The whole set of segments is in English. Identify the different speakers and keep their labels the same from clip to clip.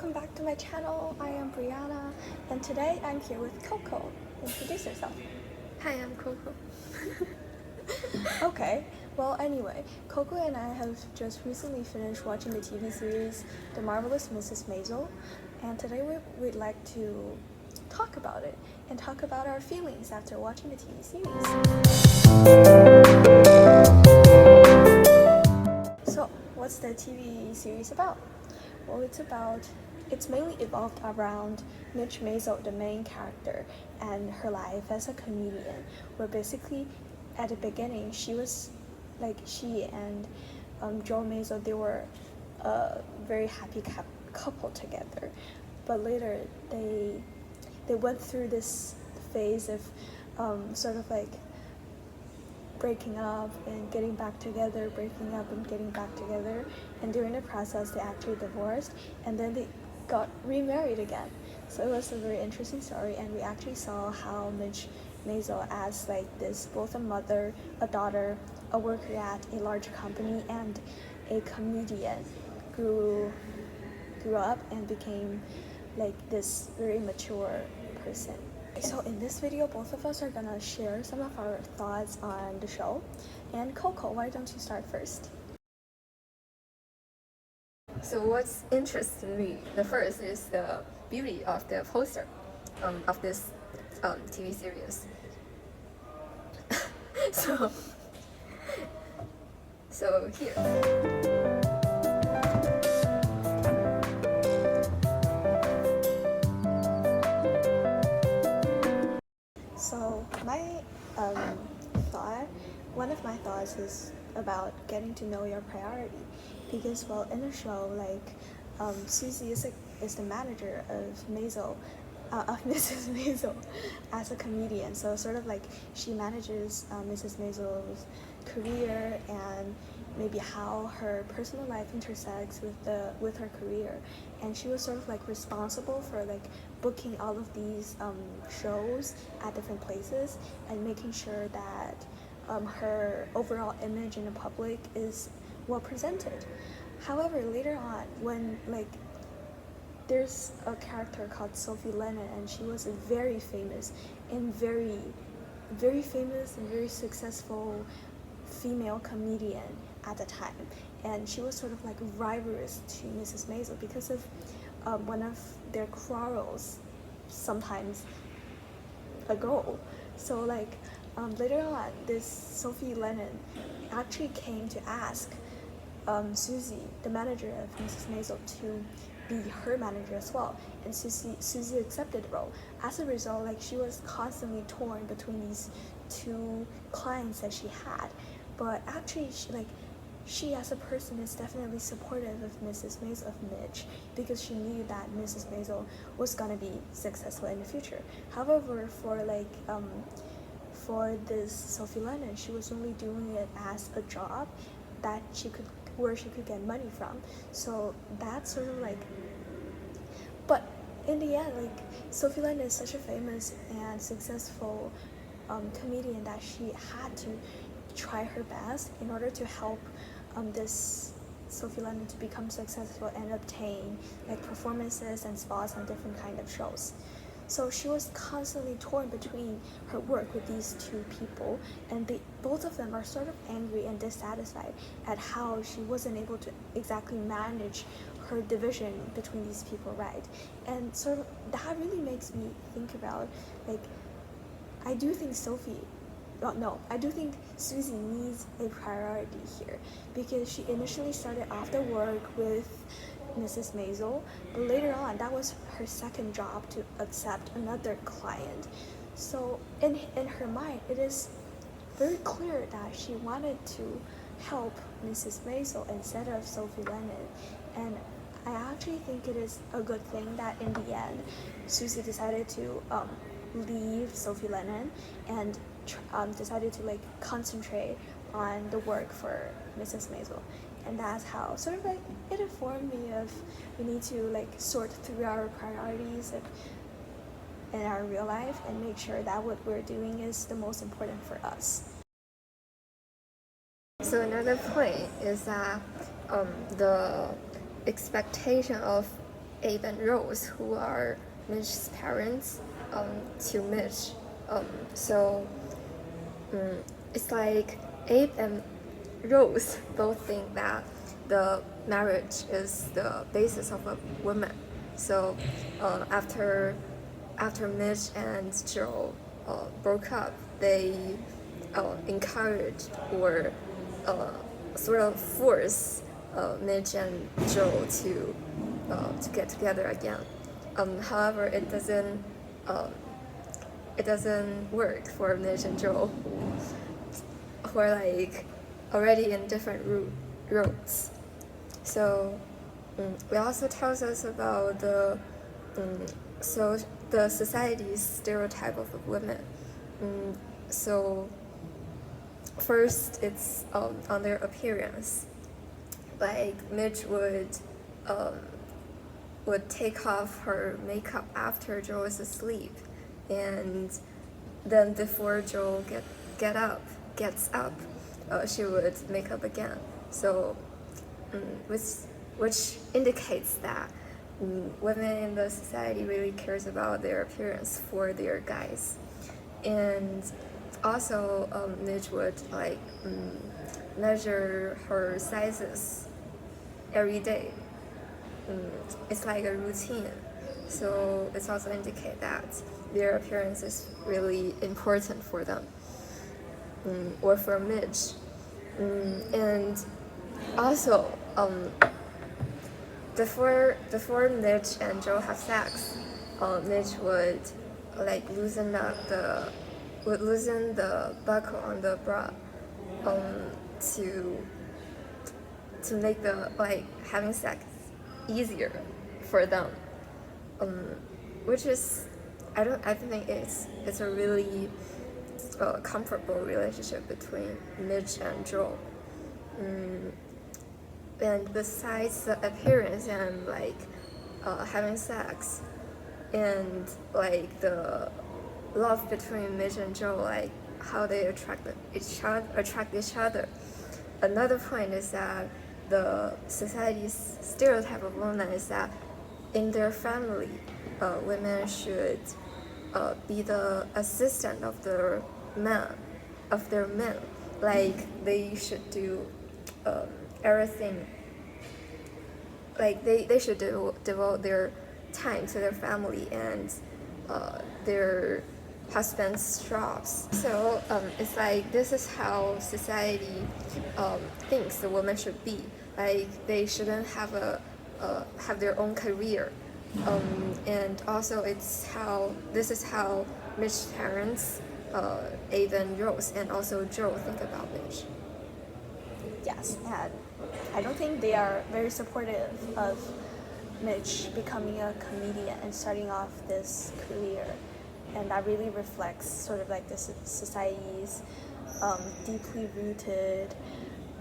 Speaker 1: welcome back to my channel. I am Brianna, and today I'm here with Coco. Introduce yourself.
Speaker 2: Hi, I'm Coco.
Speaker 1: Okay, well anyway, Coco and I have just recently finished watching the TV series The Marvelous Mrs. Maisel, and today we'd like to talk about it and talk about our feelings after watching the TV series. So, what's the TV series about? Well, it's mainly evolved around Midge Maisel, the main character, and her life as a comedian, where basically at the beginning she and Joe Maisel, they were a very happy couple together, but later they went through this phase of sort of like breaking up and getting back together, breaking up and getting back together, and during the process they actually divorced, and then they got remarried again. So it was a very interesting story, and we actually saw how Midge Maisel, as like this, both a mother, a daughter, a worker at a large company, and a comedian, grew up and became like this very mature person. So in this video, both of us are gonna share some of our thoughts on the show. And Coco, why don't you start first?
Speaker 2: So what's interesting me the first is the beauty of the poster of this TV series. so here.
Speaker 1: So one of my thoughts is about getting to know your priority, because well, in the show, like Susie is the manager of Maisel, of Mrs. Maisel, as a comedian. So sort of like she manages Mrs. Maisel's career and maybe how her personal life intersects with her career, and she was sort of like responsible for like booking all of these shows at different places and making sure that her overall image in the public is well presented. However, later on, when like there's a character called Sophie Lennon, and she was a very famous and very successful female comedian at the time, and she was sort of like rivalrous to Mrs. Maisel because of one of their quarrels sometimes ago. So like later on, this Sophie Lennon actually came to ask Susie, the manager of Mrs. Maisel, to be her manager as well, and Susie accepted the role. As a result, like she was constantly torn between these two clients that she had, but actually she as a person is definitely supportive of Mrs. Maisel, of Midge, because she knew that Mrs. Maisel was gonna be successful in the future. However, for this Sophie Lennon, she was only doing it as a job that where she could get money from. So that's sort of like, but in the end, like Sophie Lennon is such a famous and successful comedian that she had to try her best in order to help this Sophie Lennon to become successful and obtain like performances and spots on different kind of shows. So she was constantly torn between her work with these two people, and both of them are sort of angry and dissatisfied at how she wasn't able to exactly manage her division between these people, right? And sort of that really makes me think about, like, I do think Susie needs a priority here, because she initially started off the work with Mrs. Maisel, but later on that was her second job to accept another client. So in her mind, it is very clear that she wanted to help Mrs. Maisel instead of Sophie Lennon, and I actually think it is a good thing that in the end Susie decided to leave Sophie Lennon and decided to like concentrate on the work for Mrs. Maisel. And that's how sort of like it informed me of we need to like sort through our priorities in our real life and make sure that what we're doing is the most important for us.
Speaker 2: So another point is that the expectation of Abe and Rose, who are Midge's parents, to Midge. So it's like Abe and Rose both think that the marriage is the basis of a woman. So after Midge and Joe broke up, they encouraged or sort of force Midge and Joe to get together again. However, it doesn't work for Midge and Joe, who are like already in different roads. So it also tells us about the society's stereotype of women. So first, it's on their appearance. Like Midge would take off her makeup after Joe is asleep, and then before Joe gets up, she would make up again. So, which indicates that women in the society really cares about their appearance for their guys, and also Midge would like measure her sizes every day. It's like a routine, so it's also indicate that their appearance is really important for them, or for Midge. And also before Midge and Joe have sex, Midge would like loosen the buckle on the bra to make the like having sex easier for them, which is I think it's a really comfortable relationship between Midge and Joe. And besides the appearance and like having sex and like the love between Midge and Joe, like how they attract each other. Another point is that the society's stereotype of women is that in their family, women should be the assistant of their men. Like they should do everything. Like they should devote their time to their family and their husband's jobs. So it's like this is how society thinks the woman should be. Like they shouldn't have their own career. And also this is how Midge's parents, Abe and Rose, and also Joe think about Midge.
Speaker 1: Yes, and I don't think they are very supportive of Midge becoming a comedian and starting off this career. And that really reflects sort of like this society's deeply rooted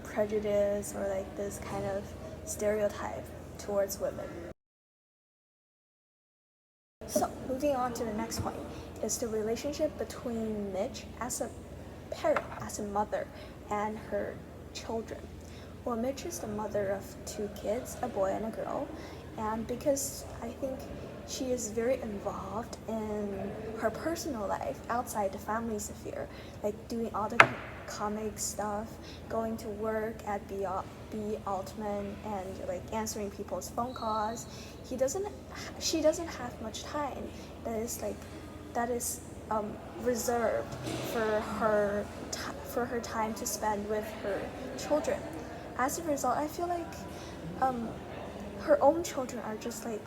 Speaker 1: prejudice or like this kind of stereotype towards women. So moving on to the next point is the relationship between Midge as a parent, as a mother, and her children. Well, Midge is the mother of 2 kids, a boy and a girl, and because I think she is very involved in her personal life outside the family sphere, like doing all the comic stuff, going to work at B. Altman, and like answering people's phone calls. She doesn't have much time that is reserved for her time to spend with her children. As a result, I feel like her own children are just like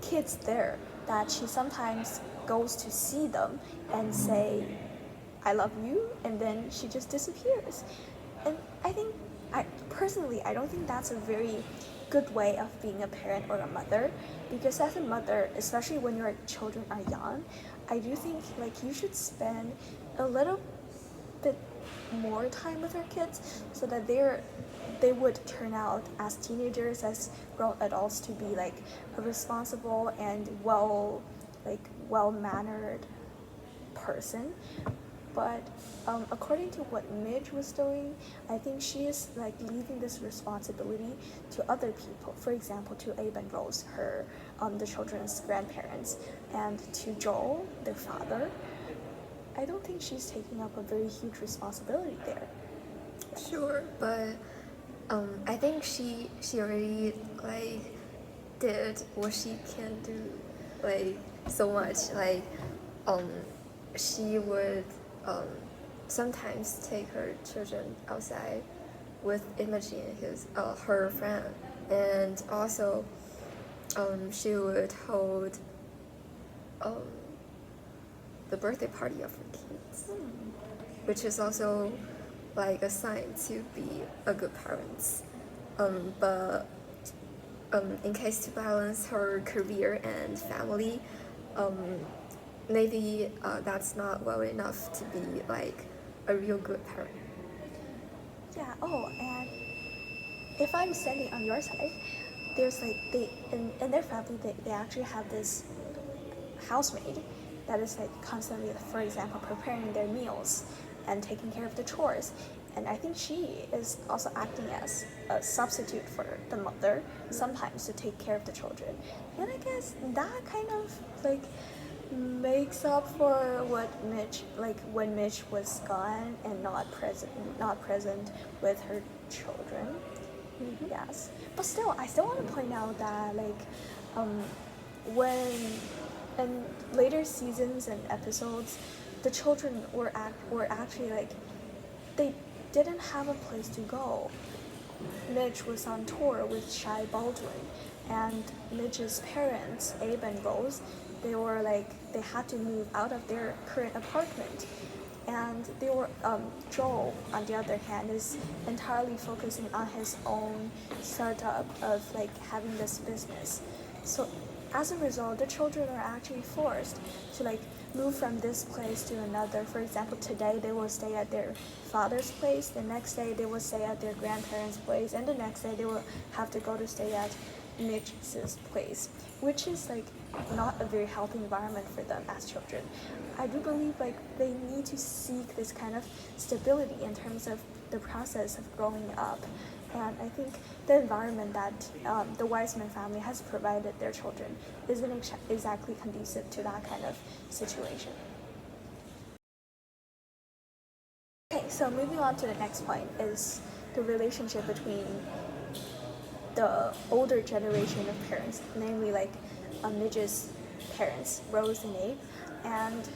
Speaker 1: kids there that she sometimes goes to see them and say, "I love you," and then she just disappears. And I don't think that's a very good way of being a parent or a mother, because as a mother, especially when your children are young, I do think like you should spend a little bit more time with your kids so that they would turn out as teenagers, as grown adults, to be like a responsible and well-mannered person. But according to what Midge was doing, I think she is like leaving this responsibility to other people. For example, to Abe and Rose, her the children's grandparents, and to Joel, their father. I don't think she's taking up a very huge responsibility there.
Speaker 2: Sure, but I think she already like did what she can do, like so much. Like she would sometimes take her children outside with Imogen, her friend, and also she would hold the birthday party of her kids, which is also like a sign to be a good parent. But in case to balance her career and family, maybe that's not well enough to be like a real good parent.
Speaker 1: Yeah. Oh, and if I'm standing on your side, there's like in their family they actually have this housemaid that is like constantly, for example, preparing their meals and taking care of the chores. And I think she is also acting as a substitute for the mother sometimes to take care of the children. And I guess that kind of like makes up for what Mitch, like when Mitch was gone and not present with her children. Yes, but still, I still want to point out that like when in later seasons and episodes, the children were actually like they didn't have a place to go. Midge was on tour with Shy Baldwin, and Midge's parents, Abe and Rose, they had to move out of their current apartment. And they were Joel, on the other hand, is entirely focusing on his own startup of like having this business. So as a result, the children are actually forced to like move from this place to another. For example, today they will stay at their father's place, the next day they will stay at their grandparents' place, and the next day they will have to go to stay at Mitch's place, which is like not a very healthy environment for them as children. I do believe like they need to seek this kind of stability in terms of the process of growing up. And I think the environment that the Wiseman family has provided their children isn't exactly conducive to that kind of situation. Okay, so moving on to the next point is the relationship between the older generation of parents, namely like Midge's parents, Rose and Abe, and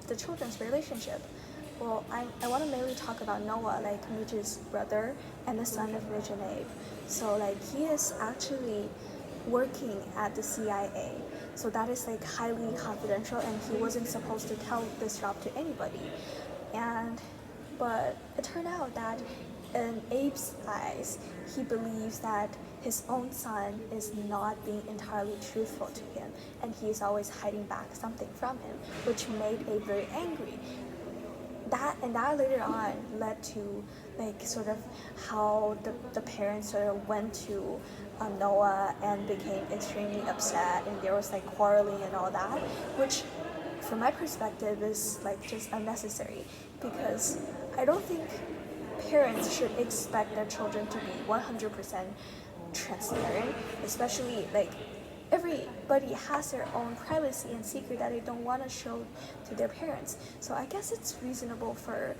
Speaker 1: the children's relationship. Well, I want to mainly talk about Noah, like Midge's brother and the son of Midge and Abe. So like he is actually working at the CIA. So that is like highly confidential, and he wasn't supposed to tell this job to anybody. But it turned out that in Abe's eyes, he believes that his own son is not being entirely truthful to him, and he is always hiding back something from him, which made Abe very angry. That later on led to like sort of how the parents sort of went to Noah and became extremely upset, and there was like quarreling and all that, which from my perspective is like just unnecessary, because I don't think parents should expect their children to be 100% transparent, especially like everybody has their own privacy and secret that they don't want to show to their parents. So I guess it's reasonable for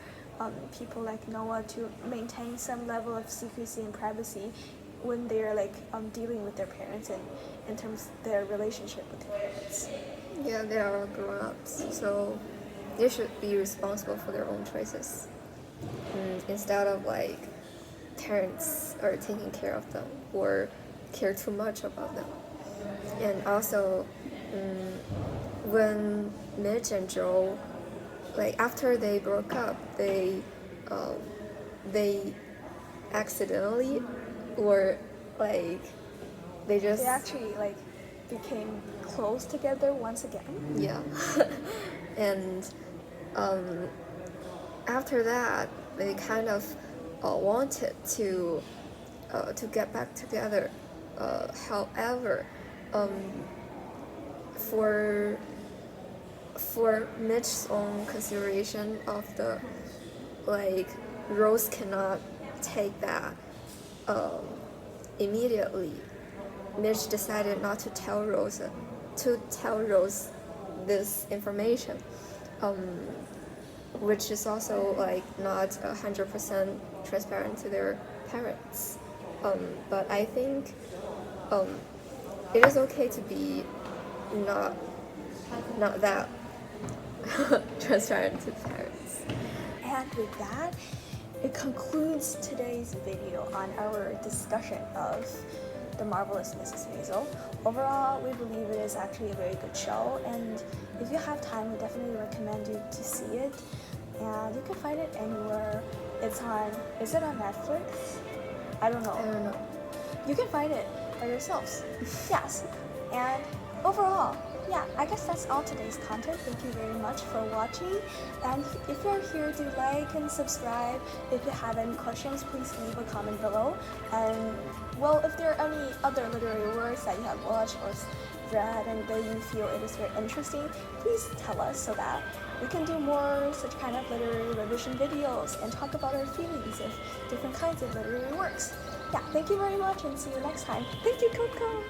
Speaker 1: people like Noah to maintain some level of secrecy and privacy when they're like dealing with their parents and in terms of their relationship with their parents.
Speaker 2: Yeah, they are grown-ups, so they should be responsible for their own choices. Instead of like parents are taking care of them or care too much about them. And also, when Midge and Joel, like after they broke up, they accidentally or like they
Speaker 1: actually like became close together once again.
Speaker 2: Yeah. And after that, they kind of wanted to get back together. However, for Mitch's own consideration of the like Rose cannot take that immediately. Mitch decided not to tell Rose this information, which is also like not 100% transparent to their parents. But I think it is okay to be not that transparent to the parents.
Speaker 1: And with that, it concludes today's video on our discussion of The Marvelous Mrs. Maisel. Overall, we believe it is actually a very good show, and if you have time, we definitely recommend you to see it. And you can find it anywhere. Is it on Netflix? I don't know. You can find it by yourselves. Yes. And overall, yeah, I guess that's all today's content. Thank you very much for watching. And if you're here, do like and subscribe. If you have any questions, please leave a comment below. And well, if there are any other literary works that you have watched or read and that you feel it is very interesting, please tell us so that we can do more such kind of literary revision videos and talk about our feelings of different kinds of literary works. Yeah, thank you very much and see you next time. Thank you, Coco!